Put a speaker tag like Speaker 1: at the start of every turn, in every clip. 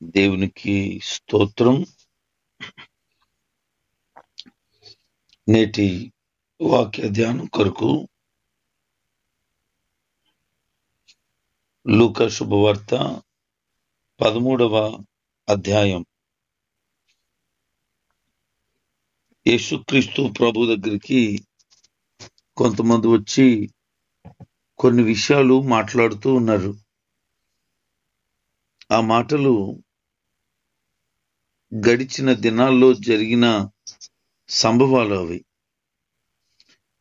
Speaker 1: దేవునికి స్తోత్రం. నేటి వాక్య ధ్యానం కొరకు లూకా శుభవార్త 13వ అధ్యాయం. యేసుక్రీస్తు ప్రభు దగ్గరికి కొంతమంది వచ్చి కొన్ని విషయాలు మాట్లాడుతూ ఉన్నారు. ఆ మాటలు గడిచిన దినాల్లో జరిగిన సంభవాలు. అవి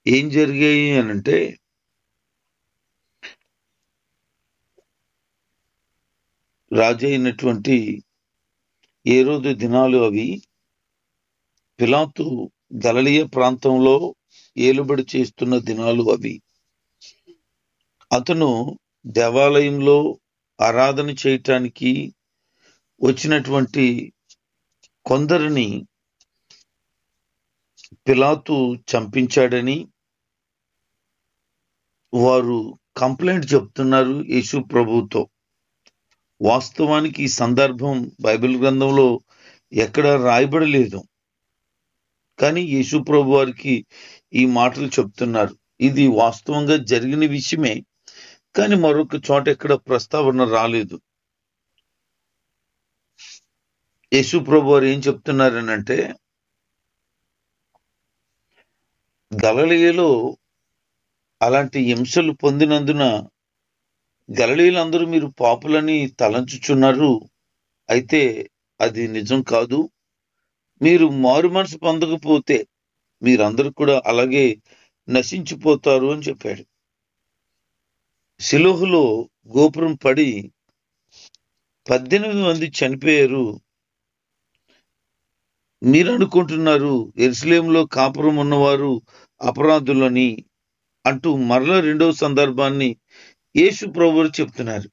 Speaker 1: ఏం జరిగాయి అనంటే, రాజు అయినటువంటి హేరోదు దినాలు అవి. పిలాతు గలిలయ ప్రాంతంలో ఏలుబడి చేస్తున్న దినాలు అవి. అతను దేవాలయంలో ఆరాధన చేయటానికి వచ్చినటువంటి కొందరిని పిలాతు చంపించాడని వారు కంప్లైంట్ చెప్తున్నారు యేసు ప్రభుతో. వాస్తవానికి ఈ సందర్భం బైబిల్ గ్రంథంలో ఎక్కడ రాయబడలేదు, కానీ యేసు ప్రభు వారికి ఈ మాటలు చెప్తున్నారు. ఇది వాస్తవంగా జరిగిన విషయమే, కానీ మరొక చోట ఎక్కడ ప్రస్తావన రాలేదు. యేసు ప్రభు వారు ఏం చెప్తున్నారనంటే, గలిలయలో అలాంటి హింసలు పొందినందున గలిలయులందరూ మీరు పాపులని తలంచుచున్నారు. అయితే అది నిజం కాదు. మీరు మారు మనసు పొందకపోతే మీరందరూ కూడా అలాగే నశించిపోతారు అని చెప్పాడు. సిలోహులో గోపురం పడి 18 మంది చనిపోయారు. మీరు అనుకుంటున్నారు యెరూషలేములో కాపురం ఉన్నవారు అపరాధులని అంటూ మరలా రెండవ సందర్భాన్ని యేసు ప్రభువు చెప్తున్నారు.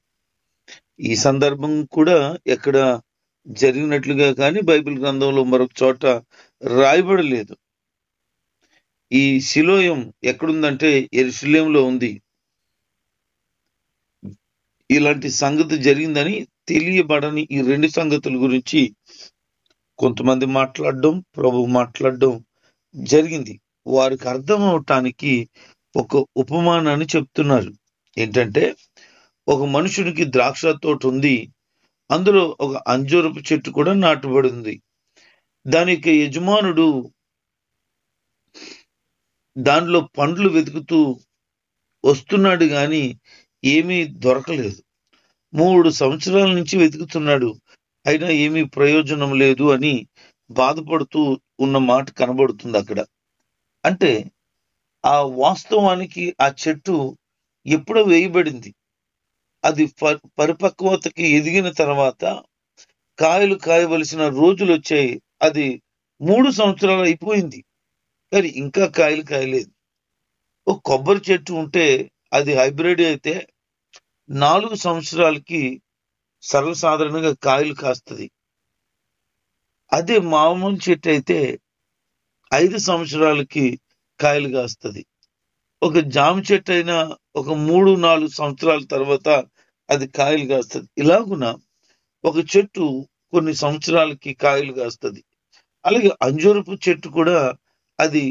Speaker 1: ఈ సందర్భం కూడా ఎక్కడ జరిగినట్లుగా కానీ బైబిల్ గ్రంథంలో మరొక చోట రాయబడలేదు. ఈ సిలోయం ఎక్కడుందంటే యెరూషలేములో ఉంది. ఇలాంటి సంగతి జరిగిందని తెలియబడని ఈ రెండు సంగతుల గురించి కొంతమంది మాట్లాడడం, ప్రభు మాట్లాడడం జరిగింది. వారికి అర్థం అవటానికి ఒక ఉపమానాన్ని చెప్తున్నారు. ఏంటంటే, ఒక మనుషునికి ద్రాక్ష తోట ఉంది. అందులో ఒక అంజూరపు చెట్టు కూడా నాటబడి ఉంది. దానికి యజమానుడు దానిలో పండ్లు వెతుకుతూ వస్తున్నాడు, గాని ఏమీ దొరకలేదు. 3 సంవత్సరాల నుంచి వెతుకుతున్నాడు, అయినా ఏమీ ప్రయోజనం లేదు అని బాధపడుతూ ఉన్న మాట కనబడుతుంది అక్కడ. అంటే ఆ వాస్తవానికి ఆ చెట్టు ఎప్పుడో వేయబడింది. అది పరిపక్వతకి ఎదిగిన తర్వాత కాయలు కాయవలసిన రోజులు వచ్చాయి. అది 3 సంవత్సరాలు అయిపోయింది, కానీ ఇంకా కాయలు కాయలేదు. ఒక కొబ్బరి చెట్టు ఉంటే అది హైబ్రిడ్ అయితే 4 సంవత్సరాలకి సర్వసాధారణంగా కాయలు కాస్తుంది. అదే మామూలు చెట్టు అయితే 5 సంవత్సరాలకి కాయలు కాస్తుంది. ఒక జామ చెట్టు అయినా ఒక 3-4 సంవత్సరాల తర్వాత అది కాయలు కాస్తుంది. ఇలాగున ఒక చెట్టు కొన్ని సంవత్సరాలకి కాయలు కాస్తుంది. అలాగే అంజూరపు చెట్టు కూడా అది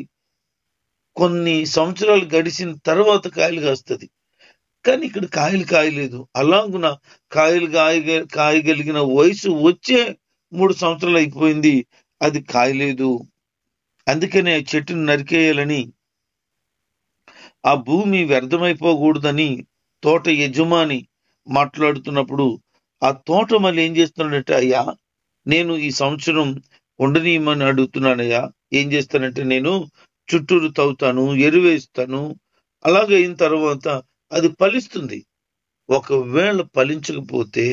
Speaker 1: కొన్ని సంవత్సరాలు గడిచిన తర్వాత కాయలు కాస్తుంది. కానీ ఇక్కడ కాయలు కాయలేదు. అలాగున కాయలు కాయగలిగిన వయసు వచ్చే 3 సంవత్సరాలు అయిపోయింది, అది కాయలేదు. అందుకనే చెట్టును నరికేయాలని, ఆ భూమి వ్యర్థమైపోకూడదని తోట యజమాని మాట్లాడుతున్నప్పుడు ఆ తోట మళ్ళీ ఏం చేస్తున్నాడంటే, అయ్యా నేను ఈ సంవత్సరం ఉండనీయమని అడుగుతున్నానయ్యా. ఏం చేస్తానంటే, నేను చుట్టూరు తవ్వుతాను, ఎరువేస్తాను. అలాగే అయిన తర్వాత అది ఫలిస్తుంది. ఒకవేళ ఫలించకపోతే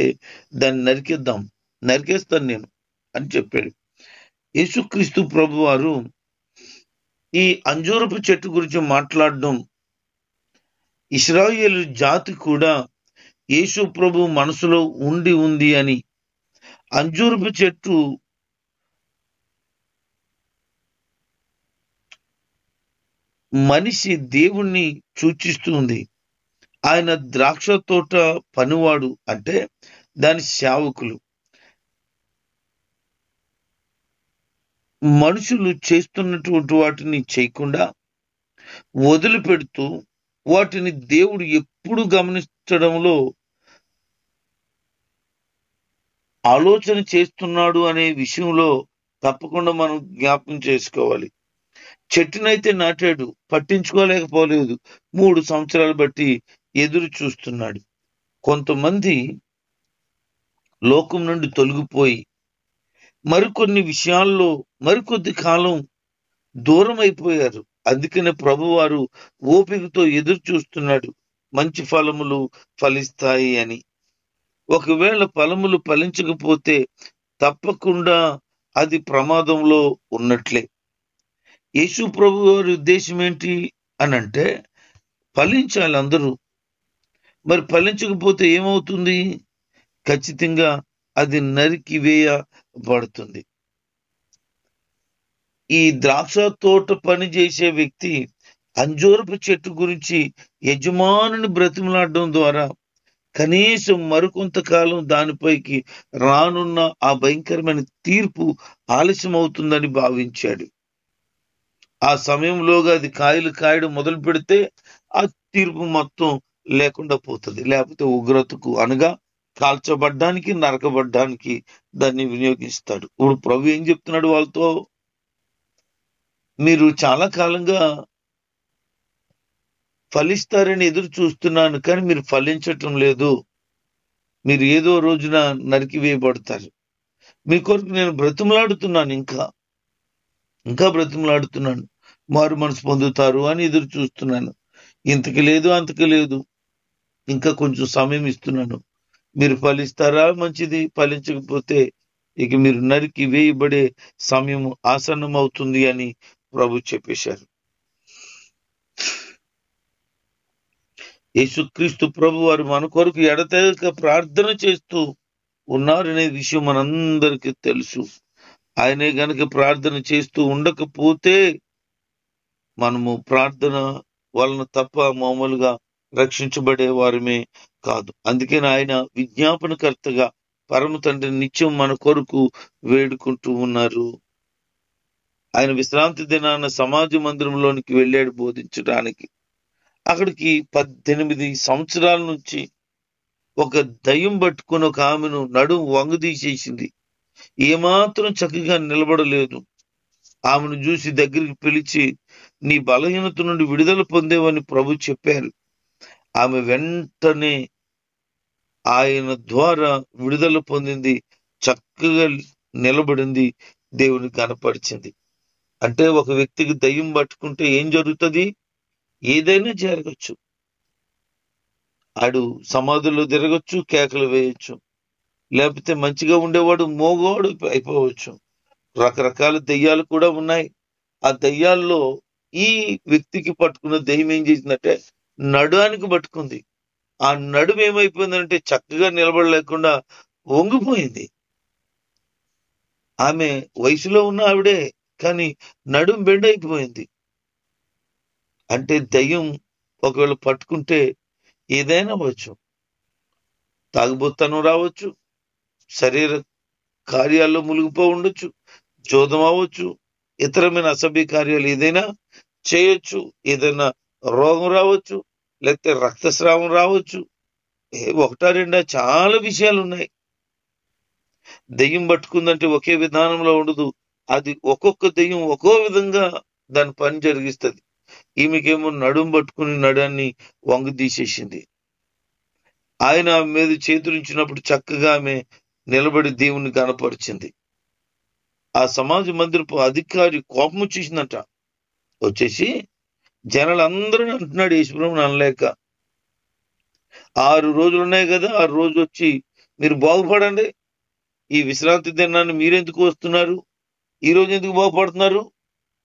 Speaker 1: దాన్ని నరికేస్తాను నేను అని చెప్పాడు. యేసుక్రీస్తు ప్రభు వారు ఈ అంజూరపు చెట్టు గురించి మాట్లాడడం, ఇశ్రాయేలు జాతి కూడా యేసు ప్రభు మనసులో ఉంది అని, అంజూరపు చెట్టు మనిషి దేవుణ్ణి సూచిస్తుంది. ఆయన ద్రాక్ష తోట పనివాడు అంటే దాని సేవకులు. మనుషులు చేస్తున్నటువంటి వాటిని చేయకుండా వదిలిపెడుతూ వాటిని దేవుడు ఎప్పుడు గమనించడంలో ఆలోచన చేస్తున్నాడు అనే విషయంలో తప్పకుండా మనం జ్ఞాపకం చేసుకోవాలి. చెట్టునైతే నాటాడు, పట్టించుకోలేకపోలేదు, 3 సంవత్సరాలు బట్టి ఎదురు చూస్తున్నాడు. కొంతమంది లోకం నుండి తొలగిపోయి మరికొన్ని విషయాల్లో మరికొద్ది కాలం దూరం అయిపోయారు. అందుకనే ప్రభువారు ఓపికతో ఎదురు చూస్తున్నాడు, మంచి ఫలములు ఫలిస్తాయి అని. ఒకవేళ ఫలములు ఫలించకపోతే తప్పకుండా అది ప్రమాదంలో ఉన్నట్లే. యేసు ప్రభు వారి ఉద్దేశం ఏంటి అనంటే ఫలించాలి అందరూ. మరి ఫలించకపోతే ఏమవుతుంది? ఖచ్చితంగా అది నరికి వేయబడుతుంది. ఈ ద్రాక్ష తోట పని చేసే వ్యక్తి అంజూరపు చెట్టు గురించి యజమానుని బ్రతిమలాడడం ద్వారా కనీసం మరికొంతకాలం దానిపైకి రానున్న ఆ భయంకరమైన తీర్పు ఆలస్యం అవుతుందని భావించాడు. ఆ సమయంలోగా అది కాయలు కాయడం మొదలు పెడితే ఆ తీర్పు మొత్తం లేకుండా పోతుంది. లేకపోతే ఉగ్రతకు అనగా కాల్చబడ్డానికి, నరకబడ్డానికి దాన్ని వినియోగిస్తాడు. ఇప్పుడు ప్రభు ఏం చెప్తున్నాడు వాళ్ళతో? మీరు చాలా కాలంగా ఫలిస్తారని ఎదురు చూస్తున్నాను, కానీ మీరు ఫలించటం లేదు. మీరు ఏదో రోజున నరికివేయబడతారు. మీ కొరకు నేను బ్రతిమలాడుతున్నాను, ఇంకా బ్రతిమలాడుతున్నాను. మారు మనసు పొందుతారు అని ఎదురు చూస్తున్నాను. ఇంతకి లేదు, అంతకి లేదు, ఇంకా కొంచెం సమయం ఇస్తున్నాను. మీరు ఫలిస్తారా? మంచిది. ఫలించకపోతే ఇక మీరు నరికి వేయబడే సమయం ఆసన్నం అవుతుంది అని ప్రభు చెప్పేశారు. యేసుక్రీస్తు ప్రభు వారు మన కొరకు ఎడతెగక ప్రార్థన చేస్తూ ఉన్నారనే విషయం మనందరికీ తెలుసు. ఆయనే గనక ప్రార్థన చేస్తూ ఉండకపోతే మనము ప్రార్థన వలన తప్ప మామూలుగా రక్షించబడే వారమే కాదు. అందుకని ఆయన విజ్ఞాపనకర్తగా పరమ తండ్రి నిత్యం మన కొరకు వేడుకుంటూ ఉన్నారు. ఆయన విశ్రాంతి దినాన సమాజ మందిరంలోనికి వెళ్ళాడు బోధించడానికి. అక్కడికి 18 సంవత్సరాల నుంచి ఒక దయ్యం పట్టుకుని ఒక ఆమెను నడుము వంగదీసేసింది. ఏమాత్రం చక్కగా నిలబడలేదు. ఆమెను చూసి దగ్గరికి పిలిచి, నీ బలహీనత నుండి విడుదల పొందేవని ప్రభు చెప్పారు. ఆమె వెంటనే ఆయన ద్వారా విడుదల పొందింది, చక్కగా నిలబడింది, దేవుని కనపరిచింది. అంటే ఒక వ్యక్తికి దయ్యం పట్టుకుంటే ఏం జరుగుతుంది? ఏదైనా జరగచ్చు. ఆడు సమాధుల్లో తిరగచ్చు, కేకలు వేయచ్చు. లేకపోతే మంచిగా ఉండేవాడు మోగోడు అయిపోవచ్చు. రకరకాల దెయ్యాలు కూడా ఉన్నాయి. ఆ దెయ్యాల్లో ఈ వ్యక్తికి పట్టుకున్న దెయ్యం ఏం చేసిందంటే నడునికి పట్టుకుంది. ఆ నడుము ఏమైపోయిందంటే చక్కగా నిలబడలేకుండా వంగిపోయింది. ఆమె వయసులో ఉన్న ఆవిడే, కానీ నడుం బెండ్ అయిపోయింది. అంటే దయ్యం ఒకవేళ పట్టుకుంటే ఏదైనా అవ్వచ్చు. తాగుబోతనం రావచ్చు, శరీర కార్యాల్లో మునిగిపో ఉండొచ్చు, జోదం అవ్వచ్చు, ఇతరమైన అసభ్య కార్యాలు ఏదైనా చేయొచ్చు, ఏదైనా రోగం రావచ్చు, లేకపోతే రక్తస్రావం రావచ్చు. ఒకటా రెండా చాలా విషయాలు ఉన్నాయి. దెయ్యం పట్టుకుందంటే ఒకే విధానంలో ఉండదు. అది ఒక్కొక్క దెయ్యం ఒక్కో విధంగా దాని పని జరిగిస్తుంది. ఈమెకేమో నడుం పట్టుకుని నడాన్ని వంగు తీసేసింది. ఆయన ఆమె మీద చేతులుంచినప్పుడు చక్కగా ఆమె నిలబడి దేవుని కనపరిచింది. ఆ సమాజ మందిరపు అధికారి కోపం వచ్చేసిందట. వచ్చేసి జనాలందరూ అంటున్నాడు, యేసుప్రభుని అనలేక. 6 రోజులు ఉన్నాయి కదా, 6 రోజు వచ్చి మీరు బాగుపడండి. ఈ విశ్రాంతి దినాన్ని మీరెందుకు వస్తున్నారు? ఈ రోజు ఎందుకు బాగుపడుతున్నారు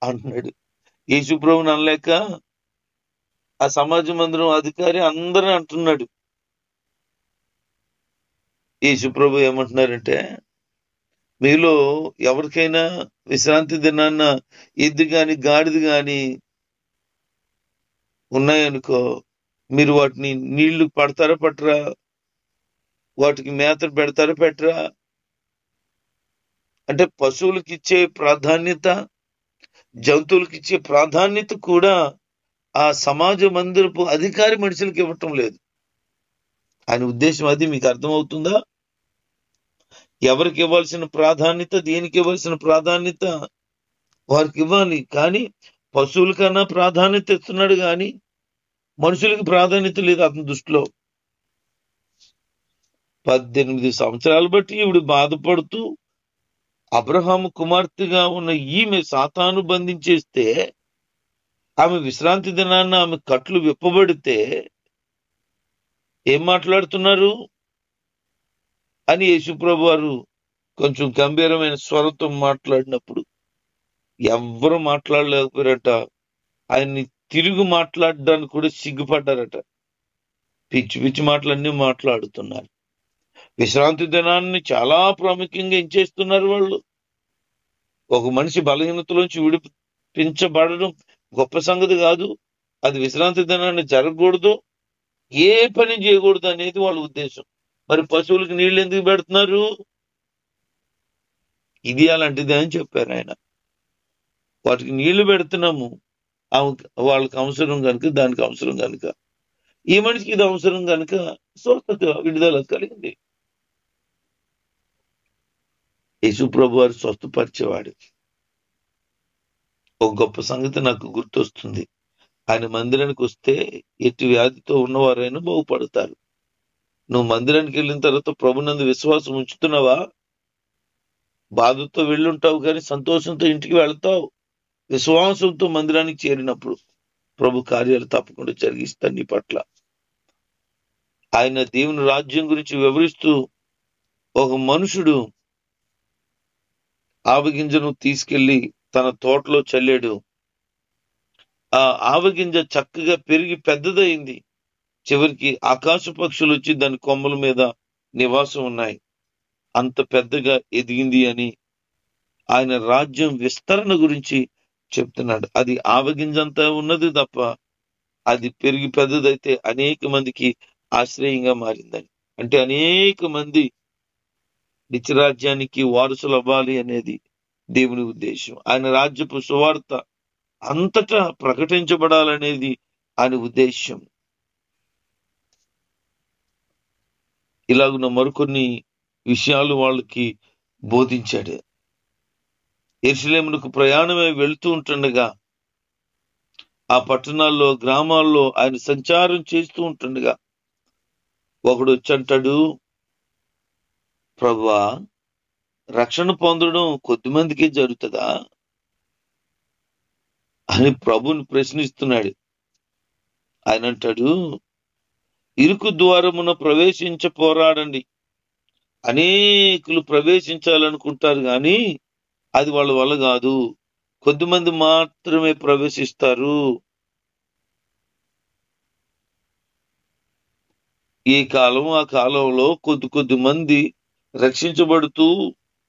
Speaker 1: అంటున్నాడు. యేసుప్రభుని అనలేక ఆ సమాజ మందిరం అధికారి అందరూ అంటున్నాడు. యేసుప్రభు ఏమంటున్నారంటే, మీలో ఎవరికైనా విశ్రాంతి దినాన్న ఎద్దు గాని గాడిద గాని ఉన్నాయనుకో, మీరు వాటిని నీళ్లు పడతారా పట్టరా? వాటికి మేత పెడతారా పెట్టరా? అంటే పశువులకు ఇచ్చే ప్రాధాన్యత, జంతువులకు ఇచ్చే ప్రాధాన్యత కూడా ఆ సమాజ మందిరపు అధికారి మనుషులకు ఇవ్వటం లేదు. ఆయన ఉద్దేశం అది మీకు అర్థమవుతుందా? ఎవరికి ఇవ్వాల్సిన ప్రాధాన్యత, దేనికి ఇవ్వాల్సిన ప్రాధాన్యత వారికి ఇవ్వాలి. కానీ పశువుల కన్నా ప్రాధాన్యత ఇస్తున్నాడు, కానీ మనుషులకి ప్రాధాన్యత లేదు అతని దృష్టిలో. 18 సంవత్సరాలు బట్టి ఈవిడ బాధపడుతూ అబ్రహాము కుమార్తెగా ఉన్న ఈమె సాతాను బంధించేస్తే, ఆమె విశ్రాంతి దినాన్న ఆమె కట్లు విప్పబడితే ఏం మాట్లాడుతున్నారు అని యేసుప్రభు వారు కొంచెం గంభీరమైన స్వరంతో మాట్లాడినప్పుడు ఎవ్వరు మాట్లాడలేకపోయారట. ఆయన్ని తిరుగు మాట్లాడడానికి కూడా సిగ్గుపడ్డారట. పిచ్చి పిచ్చి మాటలన్నీ మాట్లాడుతున్నారు. విశ్రాంతి దినాన్ని చాలా ప్రాముఖ్యంగా ఏం చేస్తున్నారు వాళ్ళు? ఒక మనిషి బలహీనతలోంచి విడిపించబడడం గొప్ప సంగతి కాదు. అది విశ్రాంతి దినాన్ని జరగకూడదు, ఏ పని చేయకూడదు అనేది వాళ్ళ ఉద్దేశం. మరి పశువులకు నీళ్లు ఎందుకు పెడుతున్నారు? ఇది అలాంటిది అని చెప్పారు ఆయన. వాటికి నీళ్లు పెడుతున్నాము, వాళ్ళకి అవసరం కనుక, దానికి అవసరం కనుక. ఈ మనిషికి ఇది అవసరం కనుక స్వస్థత, విడుదల కలిగింది. యేసుప్రభు వారు స్వస్థపరిచేవాడు. ఒక గొప్ప సంగతి నాకు గుర్తొస్తుంది. ఆయన మందిరానికి వస్తే ఎట్టి వ్యాధితో ఉన్నవారైనా బాగుపడతారు. నువ్వు మందిరానికి వెళ్ళిన తర్వాత ప్రభునందు విశ్వాసం ఉంచుతున్నావా? బాధతో వెళ్ళుంటావు, కానీ సంతోషంతో ఇంటికి వెళ్తావు. విశ్వాసంతో మందిరానికి చేరినప్పుడు ప్రభు కార్యాలు తప్పకుండా జరిగిస్తాడు నీ పట్ల. ఆయన దేవుని రాజ్యం గురించి వివరిస్తూ, ఒక మనుషుడు ఆవగింజను తీసుకెళ్లి తన తోటలో చల్లాడు. ఆ ఆవగింజ చక్కగా పెరిగి పెద్దదైంది. చివరికి ఆకాశ పక్షులు వచ్చి దాని కొమ్మల మీద నివాసం ఉన్నాయి. అంత పెద్దగా ఎదిగింది అని ఆయన రాజ్యం విస్తరణ గురించి చెప్తున్నాడు. అది ఆవగింజంతా ఉన్నది తప్ప అది పెరిగి పెద్దదైతే అనేక మందికి ఆశ్రయంగా మారిందని. అంటే అనేక మంది నిత్యరాజ్యానికి వారసులు అవ్వాలి అనేది దేవుని ఉద్దేశం. ఆయన రాజ్యపు సువార్త అంతటా ప్రకటించబడాలనేది ఆయన ఉద్దేశం. ఇలాగున్న మరికొన్ని విషయాలు వాళ్ళకి బోధించాడు. యెరూషలేమునకు ప్రయాణమై వెళ్తూ ఉంటుండగా ఆ పట్టణాల్లో, గ్రామాల్లో ఆయన సంచారం చేస్తూ ఉంటుండగా ఒకడు వచ్చి అంటాడు, ప్రభువా, రక్షణ పొందడం కొద్ది మందికే జరుగుతుందా అని ప్రభుని ప్రశ్నిస్తున్నాడు. ఆయన అంటాడు, ఇరుకు ద్వారమున పోరాడండి. అనేకులు ప్రవేశించాలనుకుంటారు, కానీ అది వాళ్ళ వల్ల కాదు. కొద్దిమంది మాత్రమే ప్రవేశిస్తారు. ఈ కాలం ఆ కాలంలో కొద్ది మంది రక్షించబడుతూ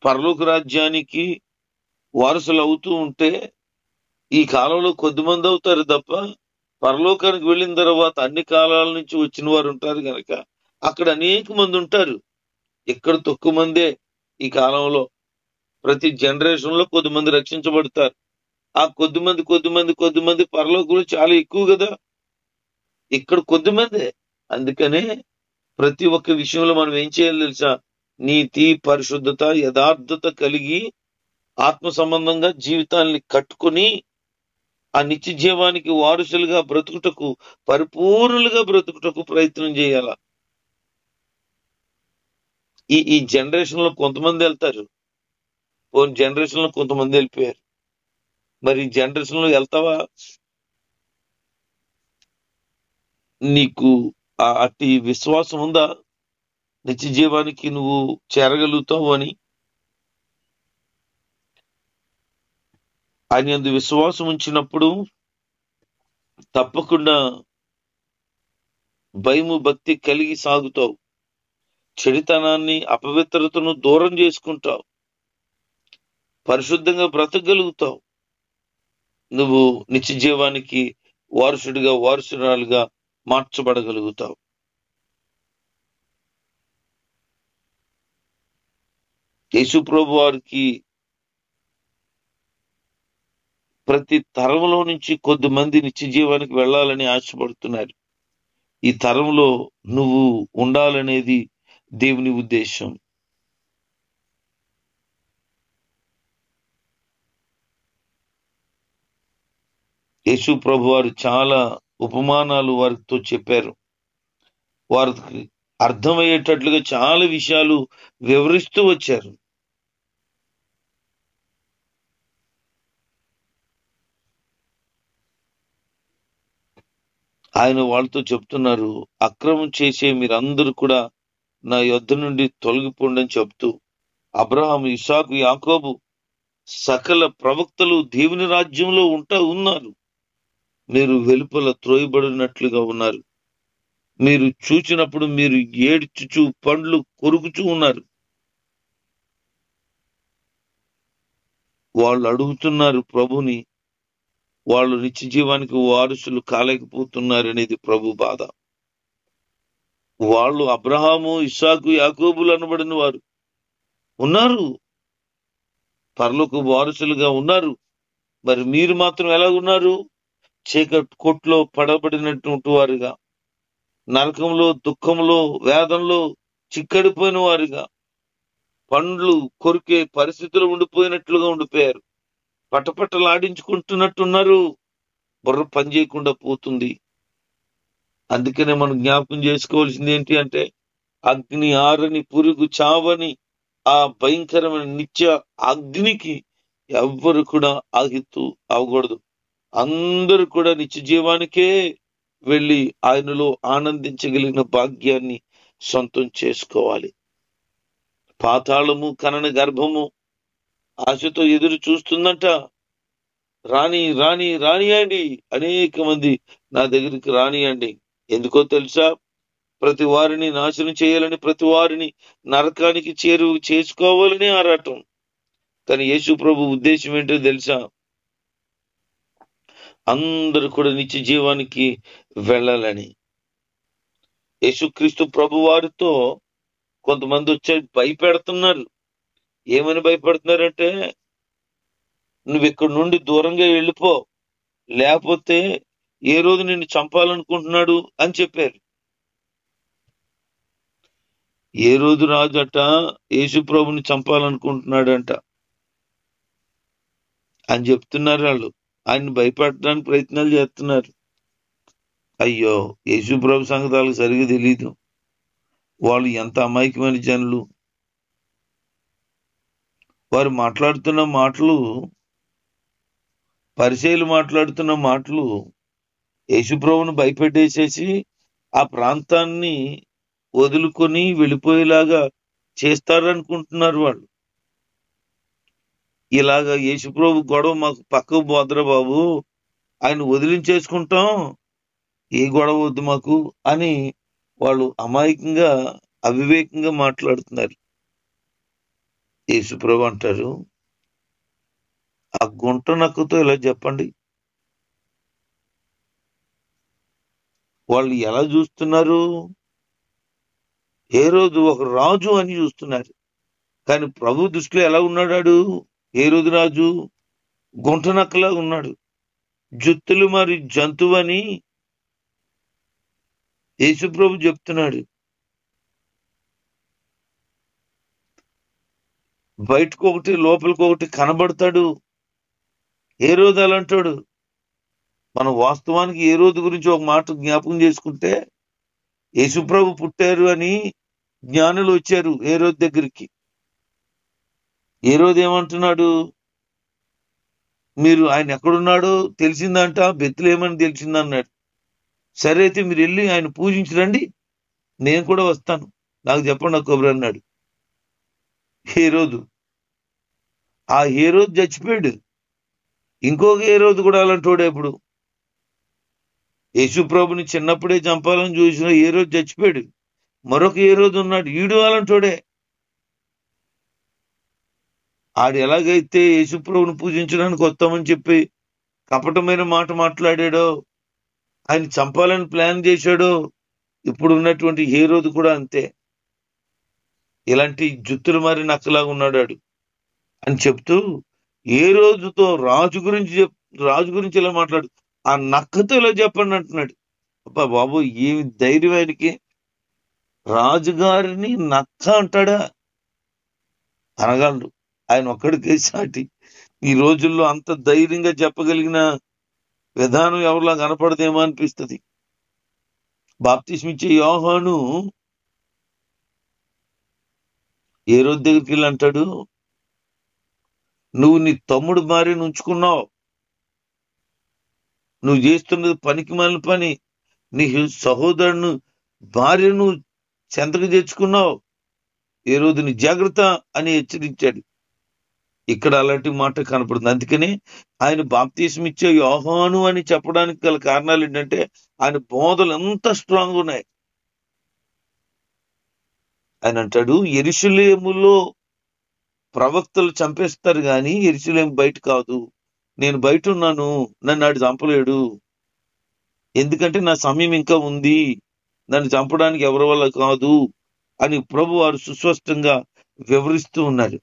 Speaker 1: పరలోక రాజ్యానికి వారసులు అవుతూ ఉంటే, ఈ కాలంలో కొద్దిమంది అవుతారు తప్ప పరలోకానికి వెళ్ళిన తర్వాత అన్ని కాలాల నుంచి వచ్చిన వారు ఉంటారు కనుక అక్కడ అనేక మంది ఉంటారు. ఇక్కడ తక్కువ మందే. ఈ కాలంలో ప్రతి జనరేషన్ లో కొద్దిమంది రక్షించబడతారు. ఆ కొద్దిమంది పరలోకంలో చాలా ఎక్కువ కదా. ఇక్కడ కొద్దిమందే. అందుకనే ప్రతి ఒక్క విషయంలో మనం ఏం చేయాలి తెలుసా? నీతి, పరిశుద్ధత, యథార్థత కలిగి ఆత్మ సంబంధంగా జీవితాన్ని కట్టుకుని ఆ నిత్య జీవానికి వారసులుగా బ్రతుకుటకు, పరిపూర్ణులుగా బ్రతుకుటకు ప్రయత్నం చేయాల. ఈ జనరేషన్ లో కొంతమంది వెళ్తారు, పోయిన జనరేషన్ లో కొంతమంది వెళ్ళిపోయారు. మరి ఈ జనరేషన్ లో వెళ్తావా? నీకు అట్టి విశ్వాసం ఉందా? నిత్య జీవానికి నువ్వు చేరగలుగుతావు అని. ఆయన యందు విశ్వాసం ఉంచినప్పుడు తప్పకుండా భయము, భక్తి కలిగి సాగుతావు. చెడుతనాన్ని, అపవిత్రతను దూరం చేసుకుంటావు. పరిశుద్ధంగా బ్రతకగలుగుతావు. నువ్వు నిత్య జీవానికి వారసుడిగా, వారసురాలుగా మార్చబడగలుగుతావు. యేసు ప్రభు వారికి ప్రతి తరంలో నుంచి కొద్దిమంది నిత్య జీవానికి వెళ్ళాలని ఆశపడుతున్నారు. ఈ తరంలో నువ్వు ఉండాలనేది దేవుని ఉద్దేశం. యేసు ప్రభు వారు చాలా ఉపమానాలు వారితో చెప్పారు. వారికి అర్థమయ్యేటట్లుగా చాలా విషయాలు వివరిస్తూ వచ్చారు. ఆయన వాళ్ళతో చెప్తున్నారు, అక్రమం చేసే మీరందరూ కూడా నా యొద్ద నుండి తొలగిపోండి అని చెప్తూ, అబ్రహాము, ఇస్సాకు, యాకోబు సకల ప్రవక్తలు దేవుని రాజ్యంలో ఉన్నారు. మీరు వెలుపల త్రోయబడినట్లుగా ఉన్నారు. మీరు చూచినప్పుడు మీరు ఏడ్చుచు పండ్లు కొరుకుచూ ఉన్నారు. వాళ్ళు అడుగుతున్నారు ప్రభుని, వాళ్ళు నిత్య జీవానికి వారసులు కాలేకపోతున్నారు అనేది ప్రభు బాధ. వాళ్ళు అబ్రహాము, ఇస్సాకు, యాకోబులు అనబడిన వారు ఉన్నారు, పరలోక వారసులుగా ఉన్నారు. మరి మీరు మాత్రం ఎలా ఉన్నారు? చీకటి కొట్లో పడబడినటువంటి వారుగా, నరకంలో, దుఃఖంలో, వేదంలో చిక్కడిపోయిన వారుగా, పండ్లు కొరికే పరిస్థితులు ఉండిపోయినట్లుగా ఉండిపోయారు. పటపటలాడించుకుంటున్నట్టున్నారు. బుర్ర పని చేయకుండా పోతుంది. అందుకనే మనం జ్ఞాపకం చేసుకోవాల్సింది ఏంటి అంటే, అగ్ని ఆరని, పురుగు చావని ఆ భయంకరమైన నిత్య అగ్నికి ఎవ్వరు కూడా ఆగితూ అవ్వకూడదు. అందరూ కూడా నిత్య జీవానికే వెళ్ళి ఆయనలో ఆనందించగలిగిన భాగ్యాన్ని సొంతం చేసుకోవాలి. పాతాళము, కనని గర్భము ఆశతో ఎదురు చూస్తుందంట. రానియండి, అనేక మంది నా దగ్గరికి రానియండి. ఎందుకో తెలుసా? ప్రతి వారిని నాశనం చేయాలని, ప్రతి వారిని నరకానికి చేసుకోవాలని ఆరాటం. కానీ యేసు ప్రభు ఉద్దేశం ఏంటో తెలుసా? అందరూ కూడా నిత్య జీవానికి వెళ్ళాలని. యేసుక్రీస్తు ప్రభు వారితో కొంతమంది వచ్చి భయపెడుతున్నారు. ఏమని భయపెడుతున్నారంటే, నువ్వు ఇక్కడ నుండి దూరంగా వెళ్ళిపో, లేకపోతే ఏ రోజు నిన్ను చంపాలనుకుంటున్నాడు అని చెప్పారు. ఏ రోజు రాజు అట యేసు ప్రభుని చంపాలనుకుంటున్నాడంట అని చెప్తున్నారు. వాళ్ళు ఆయన్ని భయపెట్టడానికి ప్రయత్నాలు చేస్తున్నారు. అయ్యో, యేసు ప్రభు సంగతి వాళ్ళకి సరిగా తెలీదు. వాళ్ళు ఎంత అమాయకమైన జనులు. వారు మాట్లాడుతున్న మాటలు, పరిచయులు మాట్లాడుతున్న మాటలు యేసు ప్రభువును భయపెట్టేసేసి ఆ ప్రాంతాన్ని వదులుకొని వెళ్ళిపోయేలాగా చేస్తారనుకుంటున్నారు వాళ్ళు. ఇలాగా యేసు ప్రభు గొడవ మాకు పక్కకు పోద్రా బాబు, ఆయన వదిలించేసుకుంటాం, ఏ గొడవ వద్దు మాకు అని వాళ్ళు అమాయకంగా, అవివేకంగా మాట్లాడుతున్నారు. యేసు ప్రభు అంటారు, ఆ గుంట నక్కతో ఇలా చెప్పండి. వాళ్ళు ఎలా చూస్తున్నారు? ఏ రోజు ఒక రాజు అని చూస్తున్నారు. కానీ ప్రభు దృష్టిలో ఎలా ఉన్నాడు? ఏ రోజు రాజు గుంట నక్కలా ఉన్నాడు. జుత్తులు మరి జంతువు అని యేసు ప్రభు చెప్తున్నాడు. బయటకు ఒకటి, లోపలికి ఒకటి కనబడతాడు. ఏ రోజు అలా అంటాడు. మనం వాస్తవానికి ఏ రోజు గురించి ఒక మాట జ్ఞాపకం చేసుకుంటే, యేసు ప్రభు పుట్టారు అని జ్ఞానులు వచ్చారు ఏ రోజు దగ్గరికి. ఏ రోజు ఏమంటున్నాడు? మీరు ఆయన ఎక్కడున్నాడో తెలిసిందంట, బెత్లెహేమని తెలిసిందన్నాడు. సరే అయితే మీరు వెళ్ళి ఆయన పూజించరండి, నేను కూడా వస్తాను, నాకు చెప్పండి కొబ్బరి అన్నాడు ఏ రోజు. ఆ ఏ రోజు చచ్చిపోయాడు. ఇంకొక ఏ రోజు కూడా అలాంటోడే. ఇప్పుడు యేసు ప్రభుని చిన్నప్పుడే చంపాలని చూసిన ఏ రోజు చచ్చిపోయాడు. మరొక ఏ రోజు ఉన్నాడు, ఈడు అలాంటోడే. ఆడు ఎలాగైతే యేసు ప్రభుని పూజించడానికి వస్తామని చెప్పి కపటమైన మాట మాట్లాడాడో, ఆయన చంపాలని ప్లాన్ చేశాడో, ఇప్పుడు ఉన్నటువంటి ఏ రోజు కూడా అంతే. ఇలాంటి జుత్తులు మారి నక్కలాగా ఉన్నాడు అని చెప్తూ, ఏ రోజుతో రాజు గురించి రాజు గురించి ఇలా మాట్లాడు, ఆ నక్కతో ఇలా చెప్పండి అంటున్నాడు. అబ్బా బాబు, ఏమి ధైర్యం ఆయనకి! రాజుగారిని నక్క అంటాడా? అనగలడు. ఆయన ఒక్కడికే సాటి. ఈ రోజుల్లో అంత ధైర్యంగా చెప్పగలిగిన విధానం ఎవరిలా కనపడదేమో అనిపిస్తుంది. బాప్తిస్మిచ్చే యోహాను హేరోదు దగ్గరికి వెళ్ళి అంటాడు, నువ్వు నీ తమ్ముడు భార్యను ఉంచుకున్నావు, నువ్వు చేస్తున్నది పనికి మాలిన పని, నీ సహోదరుని భార్యను చెంతకు తెచ్చుకున్నావు, హేరోదుని జాగ్రత్త అని హెచ్చరించాడు. ఇక్కడ అలాంటి మాట కనపడుతుంది. అందుకని ఆయన బాప్తిస్మిచ్చే యోహాను అని చెప్పడానికి గల కారణాలు ఏంటంటే ఆయన బోధలు ఎంత స్ట్రాంగ్ ఉన్నాయి. ఆయన అంటాడు, యెరూషలేములో ప్రవక్తలు చంపేస్తారు గాని యెరూషలేము బయట కాదు. నేను బయట ఉన్నాను, నన్ను ఆడు చంపలేడు, ఎందుకంటే నా సమయం ఇంకా ఉంది, నన్ను చంపడానికి ఎవరి వల్ల కాదు అని ప్రభు వారు సుస్పష్టంగా వివరిస్తూ ఉన్నారు.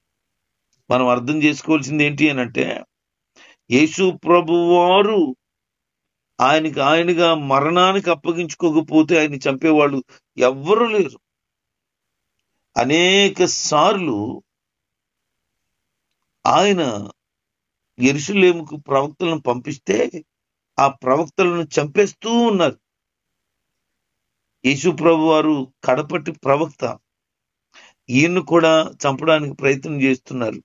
Speaker 1: మనం అర్థం చేసుకోవాల్సింది ఏంటి అని అంటే, యేసు ప్రభు వారు ఆయనగా మరణానికి అప్పగించుకోకపోతే ఆయన చంపేవాళ్ళు ఎవ్వరూ లేరు. అనేక సార్లు ఆయన యెరూషలేముకు ప్రవక్తలను పంపిస్తే ఆ ప్రవక్తలను చంపేస్తూ ఉన్నారు. యేసు ప్రభు వారు కడపటి ప్రవక్త, ఈయన్ను కూడా చంపడానికి ప్రయత్నం చేస్తున్నారు.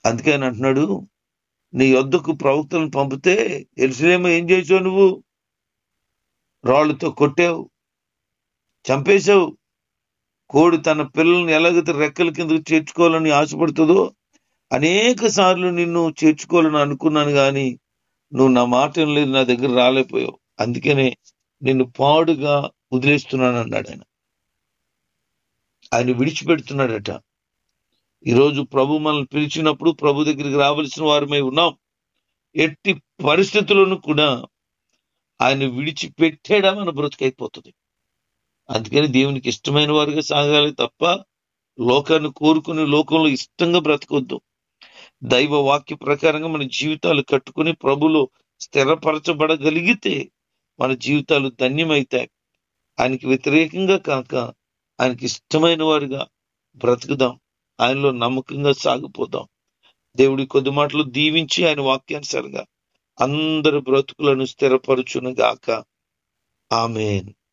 Speaker 1: అందుకే ఆయన అంటున్నాడు, నీ యొద్దకు ప్రవక్తలను పంపితే యెరూషలేము ఏం చేసావు? నువ్వు రాళ్ళతో కొట్టావు, చంపేశావు. కోడి తన పిల్లల్ని ఎలాగైతే రెక్కల కిందకు చేర్చుకోవాలని ఆశపడుతుందో అనేక సార్లు నిన్ను చేర్చుకోవాలని అనుకున్నాను, కానీ నువ్వు నా మాట లేదు, నా దగ్గర రాలేకపోయావు, అందుకనే నిన్ను పాడుగా వదిలేస్తున్నాను అన్నాడు. ఆయన విడిచిపెడుతున్నాడట. ఈరోజు ప్రభు మనల్ని పిలిచినప్పుడు ప్రభు దగ్గరికి రావాల్సిన వారమై ఉన్నాం. ఎట్టి పరిస్థితులను కూడా ఆయన విడిచిపెట్టాడా మన బ్రతుకైపోతుంది. అందుకని దేవునికి ఇష్టమైన వారిగా సాగాలి తప్ప లోకాన్ని కోరుకుని లోకంలో ఇష్టంగా బ్రతకొద్దు. దైవ వాక్య ప్రకారంగా మన జీవితాలు కట్టుకుని ప్రభులో స్థిరపరచబడగలిగితే మన జీవితాలు ధన్యమైతాయి. ఆయనకి వ్యతిరేకంగా కాక ఆయనకి ఇష్టమైన వారిగా బ్రతుకుదాం, ఆయనలో నమ్మకంగా సాగిపోదాం. దేవుడి కొద్ది మాటలు దీవించి ఆయన వాక్యానుసారంగా అందరి బ్రతుకులను స్థిరపరచును గాక. ఆమేన్.